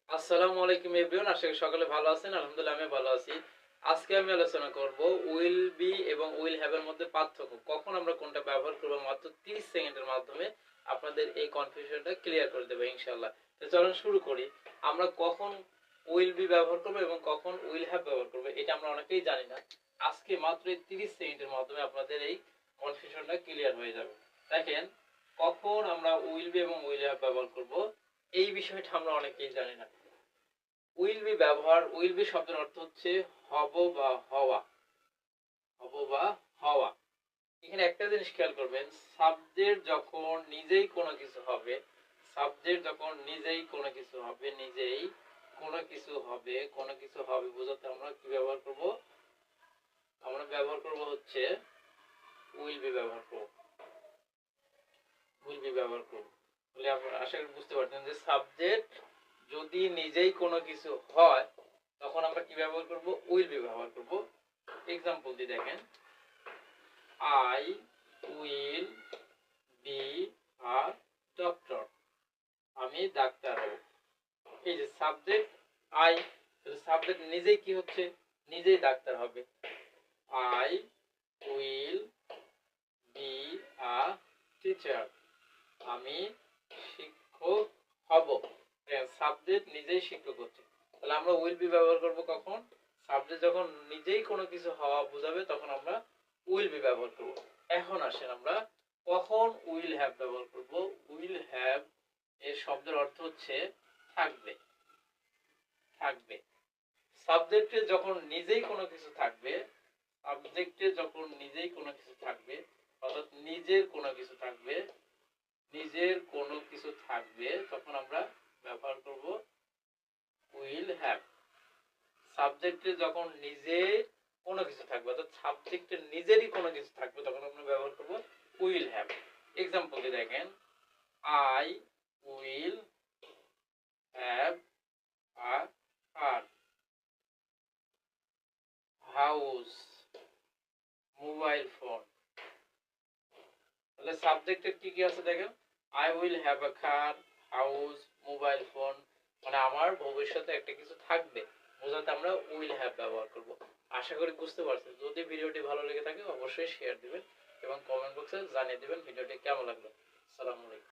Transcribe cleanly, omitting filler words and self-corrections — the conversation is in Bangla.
আসসালামু আলাইকুম এভরিওয়ান, আশা করি সকলে ভালো আছেন। আলহামদুলিল্লাহ আমি ভালো আছি। আজকে আমি আলোচনা করব উইল বি এবং উইল হ্যাভ এর মধ্যে পার্থক্য। কখন আমরা কোনটা ব্যবহার করব মাত্র 30 সেকেন্ডের মাধ্যমে আপনাদের এই কনফিউশনটা ক্লিয়ার করে দেব ইনশাআল্লাহ। তো চলুন শুরু করি। আমরা কখন উইল বি ব্যবহার করব এবং কখন উইল হ্যাভ ব্যবহার করব এটা আমরা অনেকেই জানি না। আজকে মাত্র এই 30 সেকেন্ডের মাধ্যমে আপনাদের এই কনফিউশনটা ক্লিয়ার হয়ে যাবে। দেখেন, কখন আমরা উইল বি এবং উইল হ্যাভ ব্যবহার করব এই বিষয়টা আমরা অনেকেই জানি না। উইল বি শব্দের অর্থ হচ্ছে হব বা হওয়া। হব বা হওয়া। এখানে একটা জিনিস খেয়াল করবেন, সাবজেক্ট যখন নিজেই কোনো কিছু হবে, কোনো কিছু হবে বোঝাতে আমরা কি ব্যবহার করব? আমরা ব্যবহার করব হচ্ছে উইল বি ব্যবহার করব। উইল বি ব্যবহার করব। তাহলে আপনারা আশা করি বুঝতে পারছেন যে সাবজেক্ট যদি নিজেই কোনো কিছু হয় তখন আমরা কি ব্যবহার করব? উইল বি ব্যবহার করব। এক্সাম্পল দিয়ে দেখেন, I will be a doctor. আমি ডাক্তার হব। এই যে সাবজেক্ট আই, সাবজেক্ট নিজেই কি হচ্ছে? নিজেই ডাক্তার হবে। I will be a teacher. আমি শিক্ষক হব। সাবজেক্ট নিজেই শিক্ষক হচ্ছে। তাহলে আমরা উইল বি ব্যবহার করব কখন? সাবজেক্ট যখন নিজেই কোনো কিছু হওয়া বোঝাবে তখন আমরা উইল বি ব্যবহার করব। এখন আসেন আমরা কখন উইল হ্যাভ ব্যবহার করব। উইল হ্যাভ এর শব্দের অর্থ হচ্ছে থাকবে। থাকবে। সাবজেক্টে যখন নিজেই কোনো কিছু থাকবে, অর্থাৎ নিজের কোনো কিছু থাকবে তখন আমরা ব্যবহার করব উইল হ্যাভ। সাবজেক্টে যখন নিজে কোনো কিছু থাকবে, অর্থাৎ সাবজেক্টের নিজেরই কোনো কিছু থাকবে তখন আমরা ব্যবহার করব উইল হ্যাভ। এক্সাম্পল দিয়ে দেখেন, I will have a car. House, mobile phone. তাহলে সাবজেক্টের কি কি আছে দেখেন, I will have a car, house, mobile phone, মানে আমার ভবিষ্যতে একটা কিছু থাকবে বোঝাতে আমরা উইল হ্যাভ ব্যবহার করব। আশা করি বুঝতে পারছেন। যদি ভিডিওটি ভালো লেগে থাকে অবশ্যই শেয়ার দিবেন এবং কমেন্ট বক্সে জানিয়ে দিবেন ভিডিওটি কেমন লাগলো। আসসালামু আলাইকুম।